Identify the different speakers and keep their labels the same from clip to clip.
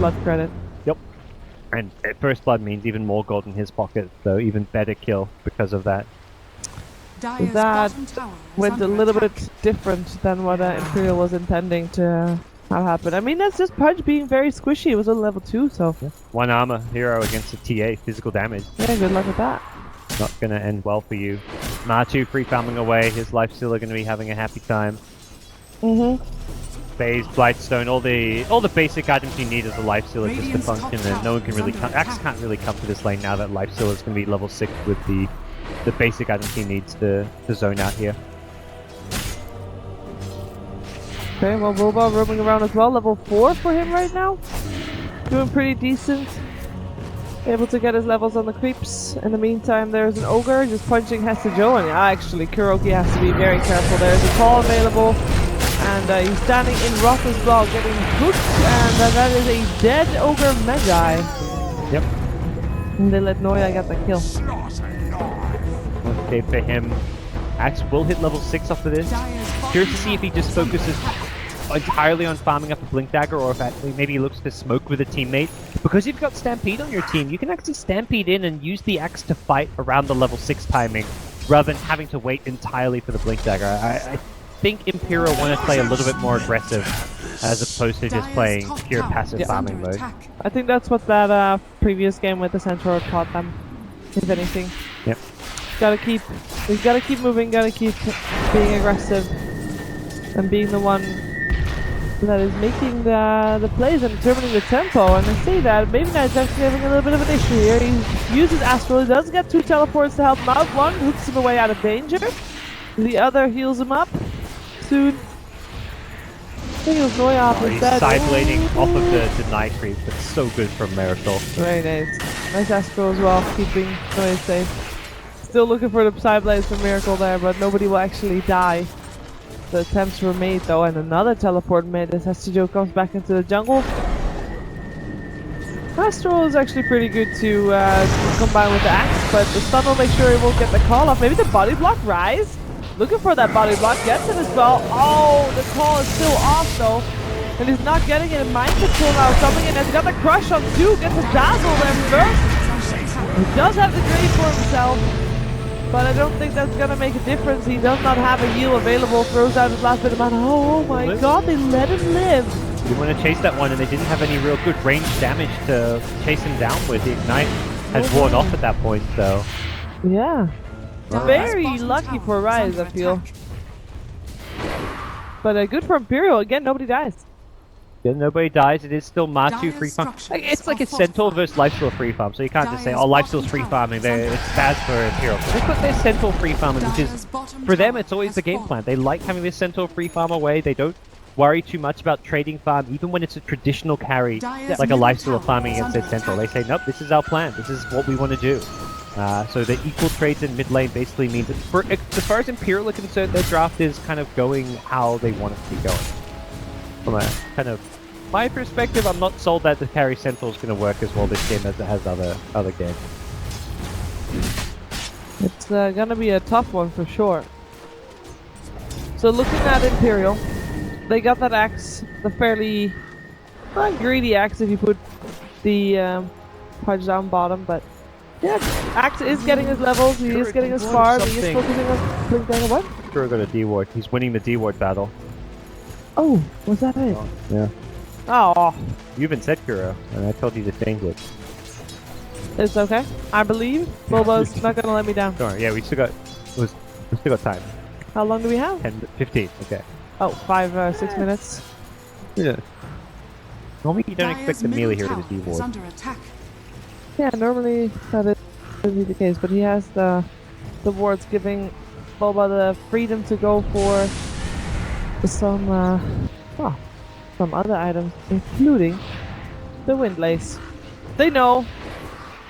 Speaker 1: blood credit.
Speaker 2: Yep. And first blood means even more gold in his pocket, so even better kill because of that.
Speaker 1: That went a little bit different than what Imperial was intending to have happen. I mean, that's just Pudge being very squishy. It was a level 2, so...
Speaker 2: Yeah. 1 armor hero against a TA, physical damage.
Speaker 1: Yeah, good luck with that.
Speaker 2: Not going to end well for you. Martu free farming away, his life stealer going to be having a happy time. Phase, Blightstone, all the basic items you need as a life stealer just to function, and no one can really come... Axe can't really come to this lane now that life stealer is going to be level 6 with the basic items he needs to zone out here.
Speaker 1: Okay, well, Boba roaming around as well. Level 4 for him right now. Doing pretty decent. Able to get his levels on the creeps. In the meantime, there's an ogre just punching Hester Joe, and actually, Kuroki has to be very careful. There's a call available, and he's standing in rock as well, getting hooked, and that is a dead ogre Magi.
Speaker 2: Yep.
Speaker 1: And they let Noya get the kill.
Speaker 2: Okay, for him, Axe will hit level 6 after this. Curious to see if he just focuses entirely on farming up a Blink Dagger, or if actually maybe he looks to smoke with a teammate. Because you've got Stampede on your team, you can actually Stampede in and use the Axe to fight around the level 6 timing, rather than having to wait entirely for the Blink Dagger. I think Imperial want to play a little bit more aggressive, as opposed to just playing pure passive farming mode.
Speaker 1: I think that's what that previous game with the Centaur taught them, if anything.
Speaker 2: Yep.
Speaker 1: We've gotta keep moving, gotta keep being aggressive, and being the one that is making the plays and determining the tempo. And I say that, maybe Knight's actually having a little bit of an issue here. He uses Astral, he does get 2 teleports to help him out. One hooks him away out of danger, the other heals him up soon. I think it was Noya off
Speaker 2: he's
Speaker 1: instead.
Speaker 2: side-blading off of the deny creep. That's so good from Miracle.
Speaker 1: Very nice. Nice Astral as well, keeping Noya safe. Still looking for the Psyblades for Miracle there, but nobody will actually die. The attempts were made though, and another teleport made as Hestijo comes back into the jungle. Astral is actually pretty good to combine with the Axe, but the stun will make sure he won't get the call off. Maybe the body block rise? Looking for that body block, gets it as well. Oh, the call is still off though. And he's not getting it in mind control now, coming in as he got the crush on 2, gets a dazzle there first. He does have the grave for himself, but I don't think that's gonna make a difference. He does not have a heal available, throws out his last bit of mana. Oh my god, they let him live.
Speaker 2: You want to chase that one, and they didn't have any real good range damage to chase him down with. The Ignite has worn off at that point, so...
Speaker 1: Yeah. Very lucky for Rise, I feel. But good for Imperial. Again, nobody dies.
Speaker 2: Yeah, nobody dies. It is still Martu free farm. It's like a Centaur versus Lifesteal free farm, so you can't just say, oh, Lifesteal's free farming. It's bad for Imperial. So they've got their Centaur free farming, which is, for them, it's always the game plan. They like having this Centaur free farm away. They don't worry too much about trading farm, even when it's a traditional carry, like a Lifesteal farming against their Centaur. They say, nope, this is our plan. This is what we want to do. So the equal trades in mid lane basically means that, as far as Imperial are concerned, their draft is kind of going how they want it to be going. From a kind of my perspective, I'm not sold that the carry Centaur is going to work as well this game as it has other games.
Speaker 1: It's gonna be a tough one for sure. So looking at Imperial, they got that axe, the fairly greedy axe if you put the Pudge down bottom, but yeah, Axe is getting his levels, he is getting his farm, he is focusing on Blink Dagger. What?
Speaker 2: Kuro got a D-ward. He's winning the D-ward battle.
Speaker 1: Oh, was that it?
Speaker 2: Yeah.
Speaker 1: Oh.
Speaker 2: You even said Kuro, and I told you to change it.
Speaker 1: It's okay. I believe Boba's not gonna let me down.
Speaker 2: Don't worry. Yeah, we still got time.
Speaker 1: How long do we have?
Speaker 2: 10, 15. Okay.
Speaker 1: Oh, 6 minutes.
Speaker 2: Yeah. Normally you don't expect the melee hero to D-ward.
Speaker 1: Yeah, normally that would be the case, but he has the wards giving Boba the freedom to go for some other items, including the Windlace. They know.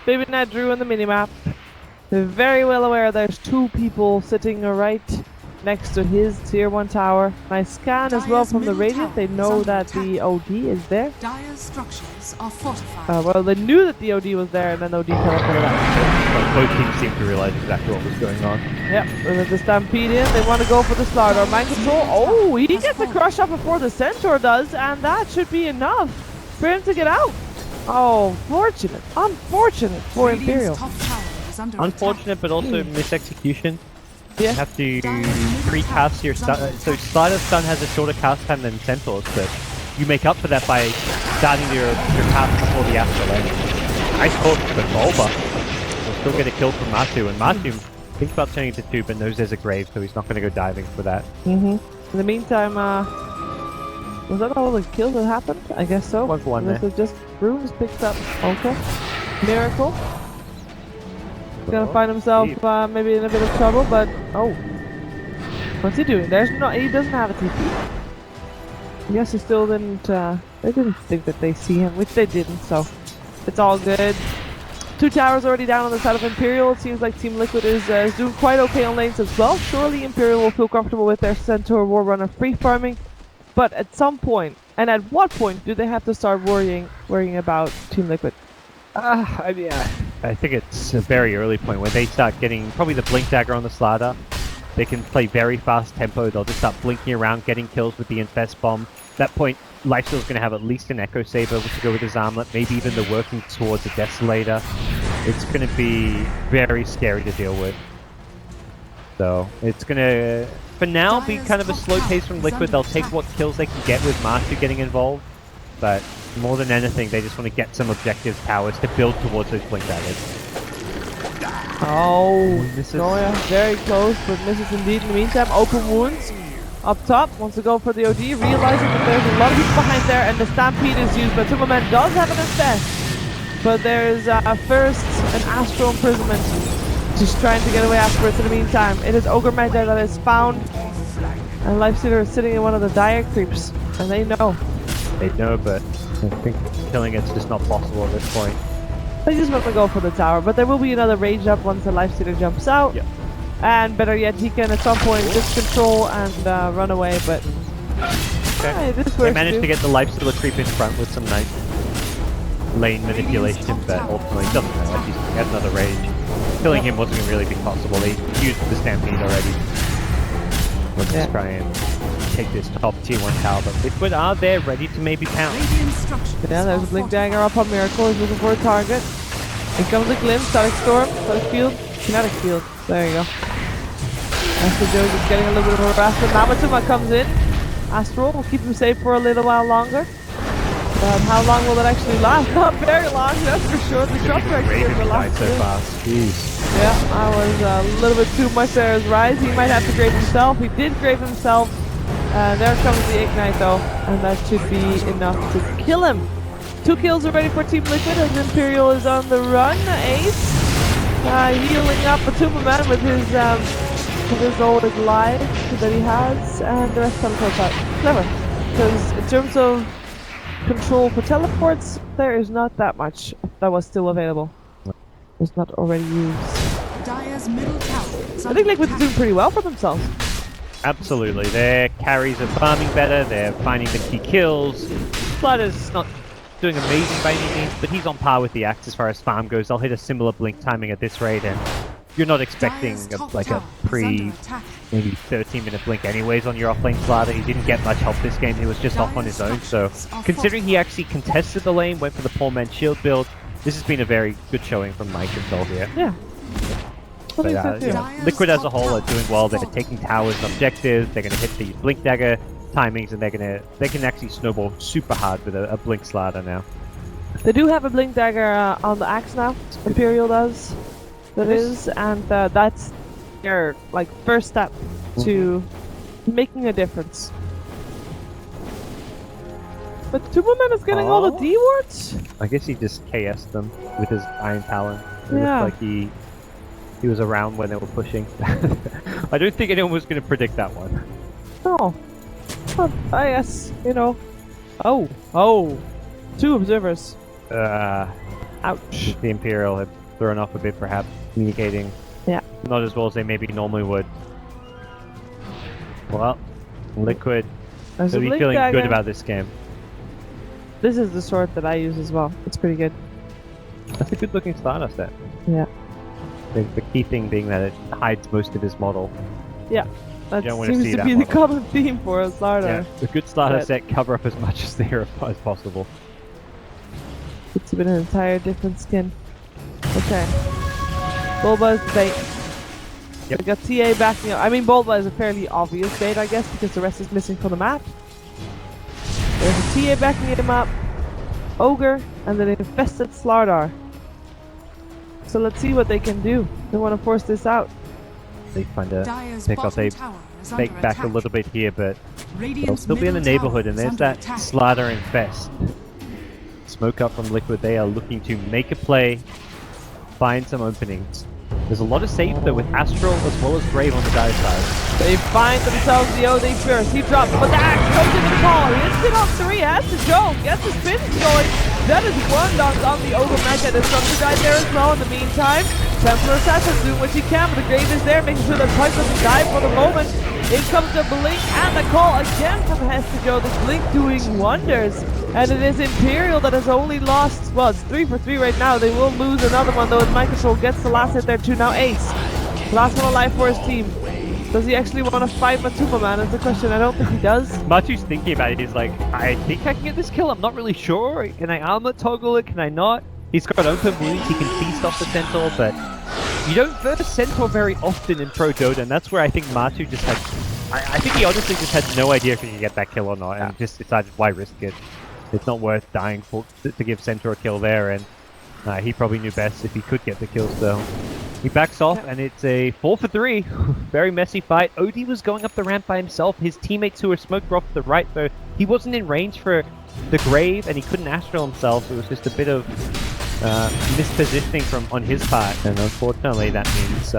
Speaker 1: Baby Nat drew on the minimap. They're very well aware there's 2 people sitting right next to his tier 1 tower. Nice scan as well from the Radiant. They know that the OD is there.
Speaker 3: Dire's structures are fortified.
Speaker 1: Well, they knew that the OD was there, and then OD teleported out.
Speaker 2: Both teams seem to realize exactly what was going on.
Speaker 1: Yep, and with the Stampede in, they want to go for the Slardar. Mind control. Oh, he gets the crush up before the Centaur does, and that should be enough. for him to get out. Oh, fortunate. Unfortunate for Imperial.
Speaker 2: Unfortunate, but also misexecution.
Speaker 1: Yeah.
Speaker 2: You have to recast your stun. So Slider's stun has a shorter cast time than Centaur's, but you make up for that by starting your cast before the Astral ends. Nice hook, but Bulba will still get a kill from Matu, and Matu thinks about turning to 2, but knows there's a grave, so he's not going to go diving for that.
Speaker 1: In the meantime, was that all the kills that happened? I guess so.
Speaker 2: 1 for 1 there.
Speaker 1: So just Runes picked up. Okay. Miracle. He's gonna find himself maybe in a bit of trouble, but oh, what's he doing? He doesn't have a TP. I guess he still didn't. They didn't think that they see him, which they didn't. So it's all good. 2 towers already down on the side of Imperial. It seems like Team Liquid is doing quite okay on lanes as well. Surely Imperial will feel comfortable with their Centaur Warrunner free farming, but at some point, and at what point, do they have to start worrying about Team Liquid?
Speaker 2: I think it's a very early point where they start getting probably the Blink Dagger on the Slider. They can play very fast tempo. They'll just start blinking around, getting kills with the Infest Bomb. At that point, Lifesteal's going to have at least an Echo Saber to go with his armlet, maybe even the working towards a Desolator. It's going to be very scary to deal with. So it's going to, for now, be kind of a slow pace from Liquid. They'll take what kills they can get with Matu getting involved, but more than anything, they just want to get some objective towers to build towards those Blink Daggers.
Speaker 1: Oh, Noya very close, but misses indeed. In the meantime, open wounds up top. Wants to go for the OD, realizing that there's a lot of people behind there, and the Stampede is used. But Superman does have an Infest, but there's first an Astral Imprisonment, just trying to get away afterwards. In the meantime, it is Ogre Meta that is found, and Lifestealer is sitting in one of the Dire Creeps, and they know.
Speaker 2: They know, but I think killing it's just not possible at this point.
Speaker 1: They just want to go for the tower, but there will be another rage up once the Lifestealer jumps out.
Speaker 2: Yep.
Speaker 1: And better yet, he can at some point just control and run away, but
Speaker 2: they managed to get the Lifestealer creep in front with some nice lane manipulation, but ultimately it doesn't matter. He had another rage. Killing him wasn't really be possible. They used the Stampede already. Let's just try and take this top tier 1 tower, but Liquid are there ready to maybe pounce.
Speaker 1: Yeah, there's a Blink Dagger up on Miracle. He's looking for a target. Here comes a Glimpse, Static Storm, Static Field, Kinetic Field. There you go. Astro Joe's is getting a little bit of harassment. Namatuma comes in. Astral will keep him safe for a little while longer. But how long will that actually last? Not very long, that's for sure. The shot actually will last
Speaker 2: so fast. Jeez.
Speaker 1: Yeah, that was a little bit too much there as Rise. He might have to grave himself. He did grave himself. There comes the Ignite though, and that should be enough to kill him. 2 kills already for Team Liquid as Imperial is on the run. Ace healing up a Superman with his old life that he has, and the rest teleports out. Clever, because in terms of control for teleports, there is not that much that was still available. It's not already used. I think Liquid is doing pretty well for themselves.
Speaker 2: Absolutely, their carries are farming better, they're finding the key kills. Slider's not doing amazing by any means, but he's on par with the Axe as far as farm goes. They'll hit a similar blink timing at this rate, and you're not expecting like a maybe 13-minute blink anyways on your offlane Slider. He didn't get much help this game, he was just off on his own, so considering he actually contested the lane, went for the poor man's shield build, this has been a very good showing from Mike himself here.
Speaker 1: Yeah.
Speaker 2: But you know, Liquid as a whole are doing well. They're taking towers and objectives. They're going to hit the Blink Dagger timings, and they can actually snowball super hard with a Blink Slider now.
Speaker 1: They do have a Blink Dagger on the Axe now. Imperial does. That is, and that's their first step to making a difference. But Superman is getting all the D wards.
Speaker 2: I guess he just KS'd them with his Iron Talon. It
Speaker 1: Yeah.
Speaker 2: looked like he was around when they were pushing. I don't think anyone was going to predict that one.
Speaker 1: No. But I guess, you know. Oh. 2 observers. Ouch.
Speaker 2: The Imperial had thrown off a bit, perhaps, communicating not as well as they maybe normally would. Well, Liquid will be feeling good about this game.
Speaker 1: This is the sword that I use as well. It's pretty good.
Speaker 2: That's a good looking Stardust set.
Speaker 1: Yeah.
Speaker 2: The key thing being that it hides most of his model.
Speaker 1: Yeah. That
Speaker 2: seems
Speaker 1: to be the common theme for a Slardar.
Speaker 2: Yeah, the good Slardar set cover up as much as there as possible.
Speaker 1: It's been an entire different skin. Okay. Bulba is the bait.
Speaker 2: Yep.
Speaker 1: We got TA backing up. I mean, Bulba is a fairly obvious bait, I guess, because the rest is missing from the map. There's a TA backing him up. Ogre, and then infested Slardar. So let's see what they can do. They want to force this out.
Speaker 2: They find a
Speaker 3: Dire's
Speaker 2: pick off.
Speaker 3: bottom
Speaker 2: They
Speaker 3: tower is
Speaker 2: make
Speaker 3: under
Speaker 2: back a
Speaker 3: attack.
Speaker 2: little bit here, but they'll
Speaker 3: Radiant's
Speaker 2: still be in the
Speaker 3: middle
Speaker 2: neighborhood,
Speaker 3: tower
Speaker 2: and
Speaker 3: is
Speaker 2: there's
Speaker 3: under
Speaker 2: that
Speaker 3: attack.
Speaker 2: Slaughter infest. Smoke up from Liquid. They are looking to make a play, find some openings. There's a lot of safe though with Astral as well as Brave on the Dire side.
Speaker 1: They find themselves the OD first. He drops, but the axe goes in the call. He hits it on 3, has to go. Gets the spins going. That is one knock on the Ogre Mega. The Structure died there as well in the meantime. Templar Assassin doing what she can, but the Grave is there, making sure that Pike doesn't die for the moment. In comes the Blink and the call again from Hestijo. The Blink doing wonders. And it is Imperial that has only lost, well, it's 3 for 3 right now. They will lose another one though as Mind Control gets the last hit there too. Now Ace, last one alive for his team. Does he actually want to fight Matuma, man? That's the question. I don't think he does.
Speaker 2: Matu's thinking about it. He's like, I think I can get this kill. I'm not really sure. Can I armor toggle it? Can I not? He's got open wounds. He can feast off the Centaur, but you don't verse Centaur very often in Pro Dota, and that's where I think Matu just had... I think he honestly just had no idea if he could get that kill or not, and just decided why risk it. It's not worth dying to give Centaur a kill there, and he probably knew best if he could get the kill still. He backs off, and it's a 4 for 3. Very messy fight. OD was going up the ramp by himself. His teammates who were smoked were off to the right, though. He wasn't in range for the Grave, and he couldn't astral himself. It was just a bit of mispositioning on his part, and unfortunately that means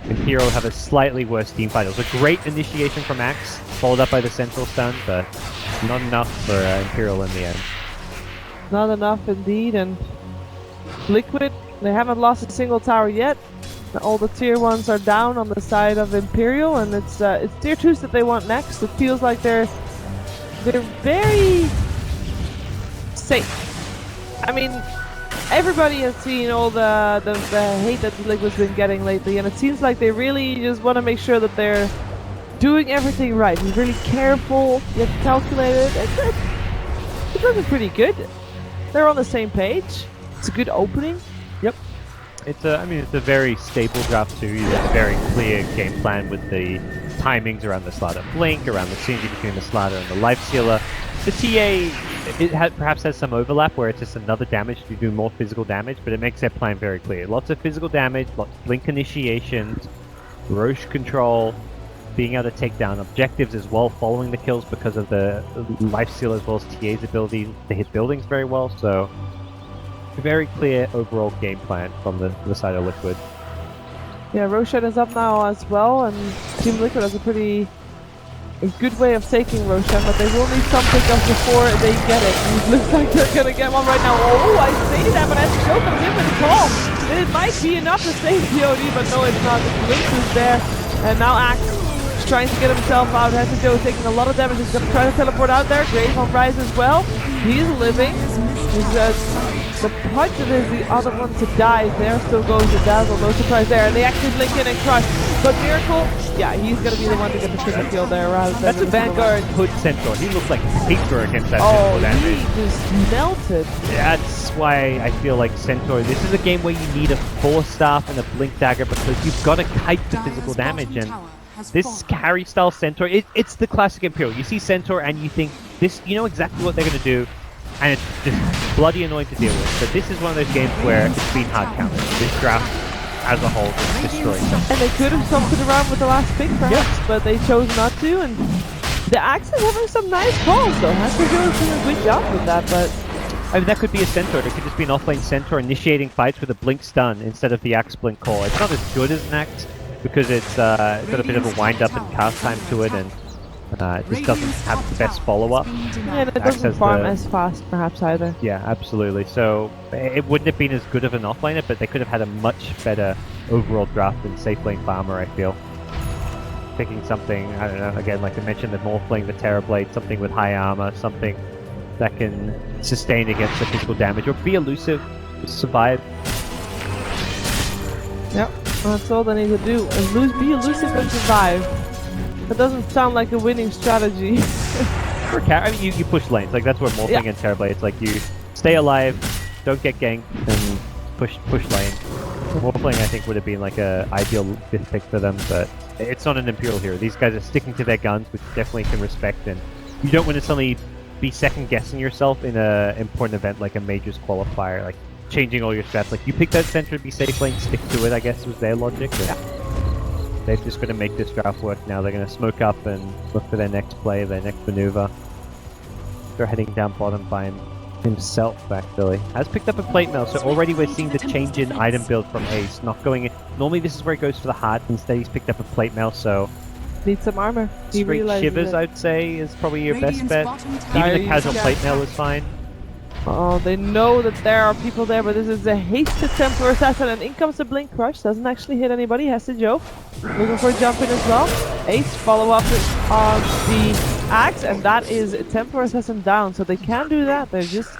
Speaker 2: Imperial have a slightly worse team fight. It was a great initiation from Axe, followed up by the Central Stun, but not enough for Imperial in the end.
Speaker 1: Not enough indeed, and Liquid, they haven't lost a single tower yet. All the tier 1s are down on the side of Imperial, and it's tier 2s that they want next. It feels like they're very safe. I mean, everybody has seen all the hate that Liquid's been getting lately, and it seems like they really just want to make sure that they're doing everything right. He's really careful, yet calculated. It's looking pretty good. They're on the same page. It's a good opening.
Speaker 2: Yep. It's a very stable draft too. You have a very clear game plan with the timings around the Slaughter Blink, around the synergy between the Slaughter and the Life Sealer. The TA, perhaps has some overlap where it's just another damage to do more physical damage, but it makes their plan very clear. Lots of physical damage, lots of Blink initiations, Roche control, being able to take down objectives as well, following the kills because of the Life Seal as well as TA's ability to hit buildings very well, so a very clear overall game plan from the side of Liquid.
Speaker 1: Yeah, Roshan is up now as well, and Team Liquid has a good way of taking Roshan, but they will need some pickups before they get it. It looks like they're gonna get one right now. Oh, I say that, but as Joe comes in with the call, it might be enough to save the OD, but no, it's not. The Blink is there, and now Axe is trying to get himself out. Has Joe taking a lot of damage. He's gonna try to teleport out there. Grave on Rise as well. He's living. The Punch is the other one to die. There still goes the Dazzle, no surprise there. And they actually blink in and crush. But Miracle, yeah, he's gonna be the one to get the triple kill there.
Speaker 2: That's a Vanguard Hood Centaur. He looks like paper against that
Speaker 1: Centaur
Speaker 2: damage.
Speaker 1: He just melted.
Speaker 2: That's why I feel like Centaur, this is a game where you need a Force Staff and a Blink Dagger because you've got to kite the physical damage. And this carry style Centaur, it's the classic Imperial. You see Centaur and you think, you know exactly what they're going to do. And it's just bloody annoying to deal with. But this is one of those games where it's been hard counted. This draft as a whole just destroyed them.
Speaker 1: And they could have something around with the last pick perhaps, but they chose not to. And the Axe is having some nice calls though. Hester Joe's doing a good job with that, but
Speaker 2: I mean, that could be a Centaur. It could just be an offlane Centaur initiating fights with a Blink Stun instead of the Axe Blink call. It's not as good as an Axe because it's got a bit of a wind up and cast time to it, and it just doesn't have the best follow-up.
Speaker 1: and it doesn't farm as fast perhaps either.
Speaker 2: Yeah, absolutely. So it wouldn't have been as good of an offlaner, but they could have had a much better overall draft than safe lane farmer, I feel. Picking something, I don't know, again, like I mentioned, the Morphling, the Terrorblade, something with high armor, something that can sustain against the physical damage, or be elusive, survive.
Speaker 1: Yep, that's all they need to do. Be elusive and survive. That doesn't sound like a winning strategy.
Speaker 2: I mean, you push lanes, like that's where Morphling and Terrorblade, it's like you stay alive, don't get ganked, and push lane. Wolf lane I think would have been like a ideal fifth pick for them, but it's not an Imperial hero. These guys are sticking to their guns, which definitely can respect, and you don't want to suddenly be second guessing yourself in a important event like a Majors qualifier, like changing all your strats. Like you pick that center to be safe lane, stick to it, I guess was their logic. They're just going to make this draft work now. They're going to smoke up and look for their next play, their next maneuver. They're heading down bottom by himself, actually. Has picked up a plate mail, so already we're seeing the change in item build from Ace. Not going in. Normally this is where it goes for the heart. Instead he's picked up a plate mail, so...
Speaker 1: Need some armor.
Speaker 2: Straight shivers, I'd say, is probably your best bet. Even the casual plate mail is fine.
Speaker 1: Oh, they know that there are people there, but this is a hasted Templar Assassin, and in comes the Blink Crush. Doesn't actually hit anybody, has to Joe. Looking for a jump in as well. Ace follow up on the axe, and that is a Templar Assassin down, so they can do that. They're just...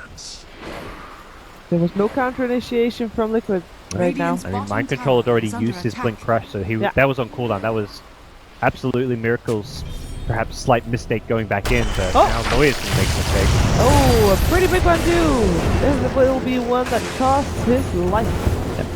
Speaker 1: There was no counter initiation from Liquid right now.
Speaker 2: I mean, Mind Control had already used his Blink Crush, so that was on cooldown. That was absolutely Miracle's perhaps slight mistake going back in, but now Noya's going to make a mistake.
Speaker 1: Oh, a pretty big one too! This will be one that costs his life. Yep.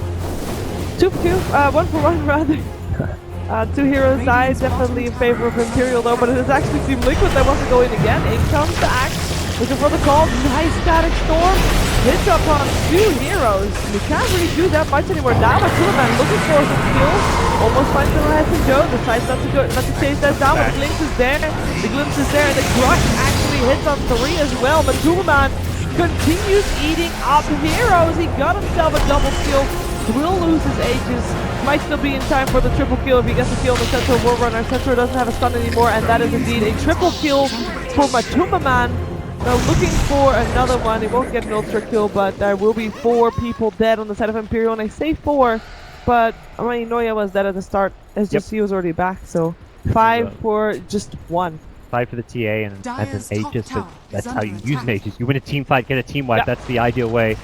Speaker 1: 2 for 2, 1 for 1 rather. 2 heroes died, definitely in favor of Imperial though, but it is actually Team Liquid that wants to go in again. In comes the axe, looking for the call. Nice static storm. Hits up on 2 heroes. You can't really do that much anymore. Now Makuman looking for some kills. Almost finds the last and Joe. Decides not to chase that down, but the glimpse is there. The glimpse is there, and the crush actually hits on 3 as well. Makuman continues eating up heroes. He got himself a double kill. Will lose his Aegis. Might still be in time for the triple kill if he gets a kill on the Central War Runner. Central doesn't have a stun anymore, and that is indeed a triple kill for Makuman. Now looking for another one. He won't get an ultra kill, but there will be 4 people dead on the side of Imperial, and I say 4, but I mean Noya was dead at the start. It's just he was already back, so 5 for just 1.
Speaker 2: 5 for the TA and an Aegis, but that's how you use an Aegis. You win a team fight, get a team wipe. That's the ideal way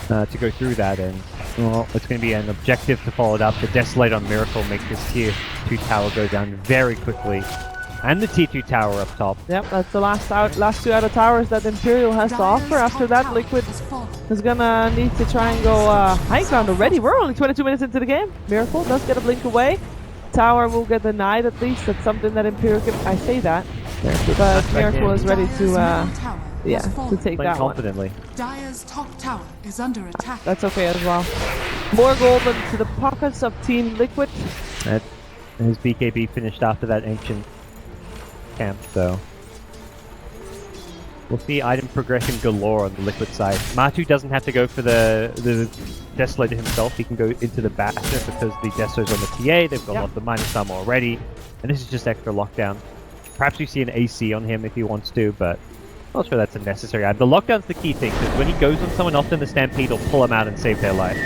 Speaker 2: to go through that, and well, it's going to be an objective to follow it up. The Desolate on Miracle makes this tier 2 tower go down very quickly. And the T2 tower up top. Yep,
Speaker 1: that's the last 2 out of towers that Imperial has to offer. After that, Liquid is gonna need to try and go high ground already. We're only 22 minutes into the game. Miracle does get a blink away. Tower will get denied at least. That's something that Imperial can... I say that. But Miracle is ready to to take that
Speaker 2: confidently.
Speaker 3: Dire's top tower is under attack.
Speaker 1: That's okay as well. More gold into the pockets of Team Liquid.
Speaker 2: And his BKB finished after that ancient camp, so we'll see item progression galore on the Liquid side. Matu doesn't have to go for the Desolator himself. He can go into the Bastion because the Deso's on the TA. They've got lots of minus armor already, and this is just extra lockdown. Perhaps we see an AC on him if he wants to, but I'm not sure that's a necessary item. The lockdown's the key thing, because when he goes on someone, often the Stampede will pull him out and save their life.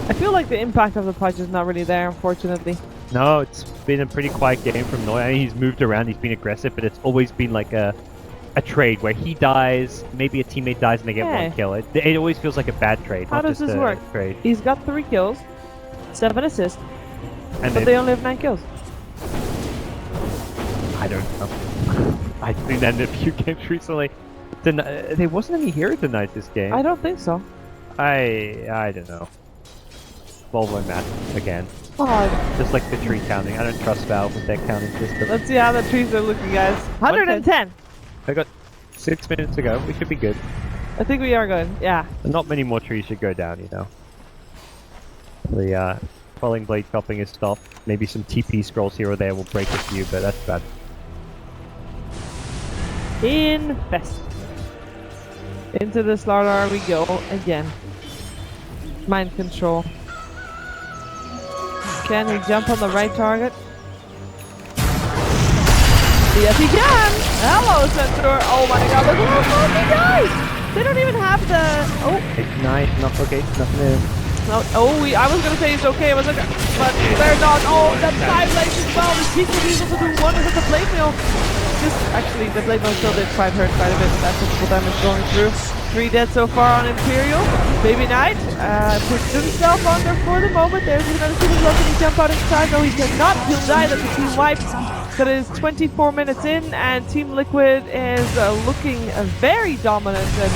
Speaker 1: I feel like the impact of the punch is not really there, unfortunately.
Speaker 2: No, it's been a pretty quiet game from Noya. I mean, he's moved around, he's been aggressive, but it's always been like a trade where he dies, maybe a teammate dies and they get 1 kill. It always feels like a bad trade.
Speaker 1: How does this work?
Speaker 2: Trade.
Speaker 1: He's got 3 kills, 7 assists, but they only have 9 kills.
Speaker 2: I don't know. I've seen that in a few games recently. There wasn't any hero tonight this game.
Speaker 1: I don't think so.
Speaker 2: I don't know. Volvo math again.
Speaker 1: Oh.
Speaker 2: Just like the tree counting. I don't trust Valve with their counting system.
Speaker 1: Let's see how the trees are looking, guys. 110!
Speaker 2: I got 6 minutes to go. We should be good.
Speaker 1: I think we are good, yeah.
Speaker 2: Not many more trees should go down, you know. The Falling Blade chopping is stopped. Maybe some TP scrolls here or there will break a few, but that's bad.
Speaker 1: Infest. Into the slaughter we go again. Mind control. Can he jump on the right target? Yes, he can! Hello, Centaur! Oh my god, look how close he dies! They don't even have the... Oh!
Speaker 2: It's nice, not okay, nothing new.
Speaker 1: No, I was gonna say it's okay, but they're not. Oh, that 5 legs as well! The Sheik was able to do 1 with the blade mail. Actually, the blade mail still did hurt quite a bit. That's what damage going through. 3 dead so far on Imperial. Baby Knight puts himself under for the moment. There's another super blow. Can he jump out inside? No, he cannot. He'll die. That's a team wipe. That is 24 minutes in, and Team Liquid is looking very dominant. And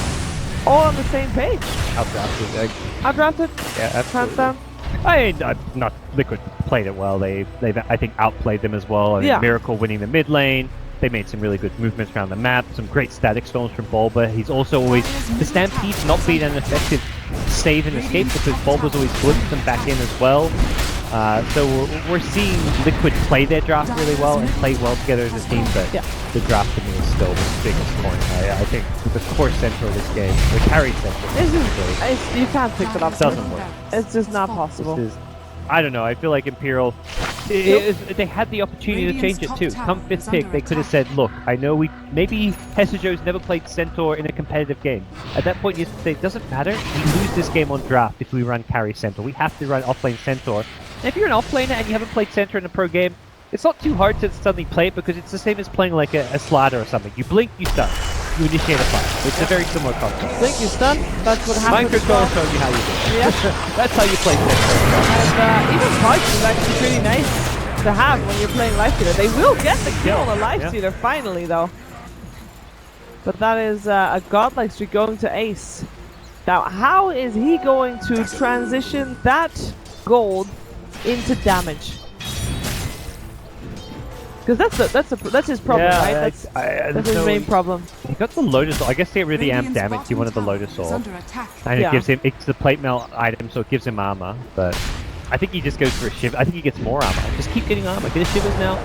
Speaker 1: all on the same page.
Speaker 2: Outdrafted.
Speaker 1: Outdrafted.
Speaker 2: Yeah,
Speaker 1: Hands
Speaker 2: absolutely.
Speaker 1: down.
Speaker 2: Not Liquid played it well. They've I think outplayed them as well. I mean,
Speaker 1: Yeah.
Speaker 2: Miracle winning the mid lane. They made some really good movements around the map. Some great static storms from Bulba. He's also always the Stampede's not been an effective save and escape because Bulba's always blitzed them back in as well. So we're seeing Liquid play their draft really well and play well together as a team, but the draft to me is still the biggest point. I think the core center of this game, the carry center,
Speaker 1: You can't pick it up.
Speaker 2: doesn't work.
Speaker 1: It's just not possible.
Speaker 2: I don't know. I feel like Imperial, they had the opportunity to change it too. Come 5th pick, they could have said, look, I know maybe Hesajo's never played Centaur in a competitive game. At that point, you say, it doesn't matter. We lose this game on draft if we run carry Centaur. We have to run offlane Centaur. And if you're an offlaner and you haven't played Centaur in a pro game, it's not too hard to suddenly play it because it's the same as playing like a slider or something. You blink, you stun. You initiate a fight. It's a very similar concept.
Speaker 1: Blink, you stun. That's what happens.
Speaker 2: Minecraft will show you how you do it.
Speaker 1: Yeah.
Speaker 2: That's how you play Centaur.
Speaker 1: And even Pike is actually pretty nice to have when you're playing Life Stealer. They will get the kill on a Life Stealer finally, though. But that is a godlike streak going to Ace. Now, how is he going to transition that gold into damage? Because that's his problem, right? That's his main problem.
Speaker 2: He got the Lotus Orb. I guess to get rid of the amp damage, he wanted the Lotus Orb. And it gives him, it's the plate melt item, so it gives him armor. But I think he just goes for a Shiv. I think he gets more armor. Just keep getting armor. Get a Shivers now.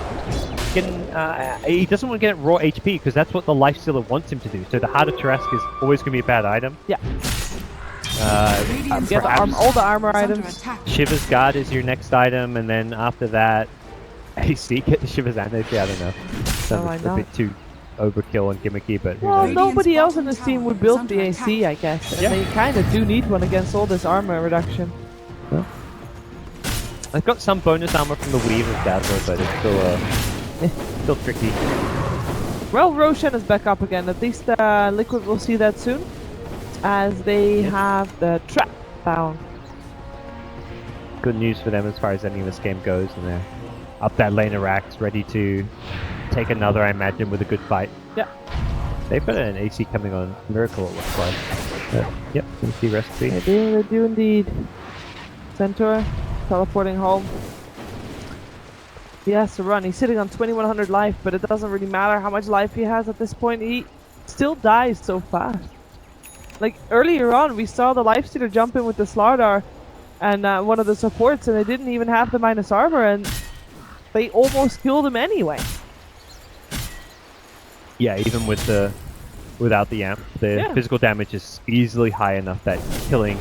Speaker 2: He doesn't want to get raw HP because that's what the Lifestealer wants him to do. So the Heart of Tarrasque is always going to be a bad item.
Speaker 1: Yeah. Get all the armor items.
Speaker 2: Shiver's Guard is your next item, and then after that, AC, get the Shivers and AC, I don't know. Sounds a bit too overkill and gimmicky, but
Speaker 1: well, nobody else in this team would build the AC, I guess. And they kind of do need one against all this armor reduction.
Speaker 2: Yeah. I've got some bonus armor from the Weave of Dazzler, but it's still tricky.
Speaker 1: Well, Roshan is back up again. At least Liquid will see that soon, as they have the trap down.
Speaker 2: Good news for them as far as any of this game goes, and they're up that lane of racks, ready to take another, I imagine, with a good fight.
Speaker 1: Yeah.
Speaker 2: They've got an AC coming on Miracle, it looks like. Yep, AC recipe.
Speaker 1: They do indeed. Centaur teleporting home. He has to run. He's sitting on 2100 life, but it doesn't really matter how much life he has at this point. He still dies so fast. Like earlier on, we saw the Lifestealer jump in with the Slardar and one of the supports, and they didn't even have the minus armor, and they almost killed him anyway.
Speaker 2: Yeah, even with without the amp, the physical damage is easily high enough that killing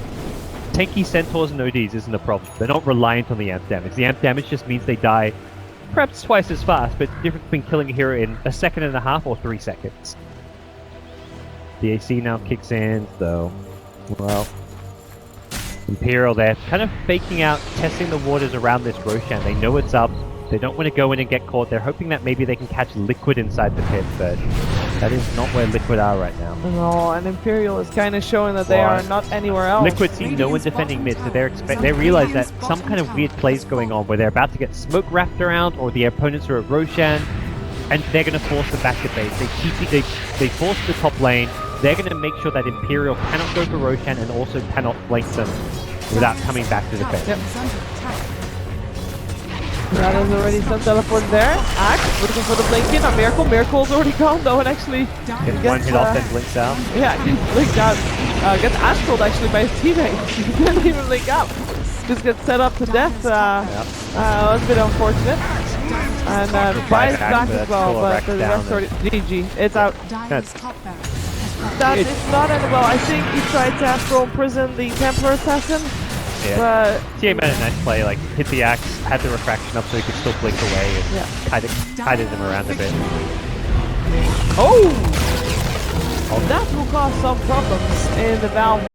Speaker 2: tanky centaurs and ODs isn't a problem. They're not reliant on the amp damage. The amp damage just means they die perhaps twice as fast, but the difference between killing a hero in a second and a half or 3 seconds. The AC now kicks in, though. Well, Imperial, they're kind of faking out, testing the waters around this Roshan. They know it's up. They don't want to go in and get caught. They're hoping that maybe they can catch Liquid inside the pit, but that is not where Liquid are right now.
Speaker 1: No, and Imperial is kind of showing that they are not anywhere else.
Speaker 2: Liquid see no one defending mid, so they realize that some kind of weird play is going on where they're about to get smoke wrapped around, or the opponents are at Roshan, and they're going to force the back to base. They force the top lane. They're going to make sure that Imperial cannot go for Roshan and also cannot flank them without coming back to the base.
Speaker 1: Yep. That is already some teleport there. Axe looking for the blink in. A Miracle. Miracle's already gone though, and actually
Speaker 2: gets one hit off and blinks out.
Speaker 1: Yeah, gets blinked out. Gets astraled actually by his teammate. He didn't even blink up. Just gets set up to death. Was a bit unfortunate. And buys back as well, but the rest already GG. It's out. That is not ended well. I think he tried to astral imprison the Templar Assassin.
Speaker 2: Yeah.
Speaker 1: But
Speaker 2: TA made a nice play, like hit the axe, had the refraction up so he could still blink away, and kited him around a bit.
Speaker 1: Oh! That will cause some problems in the Valve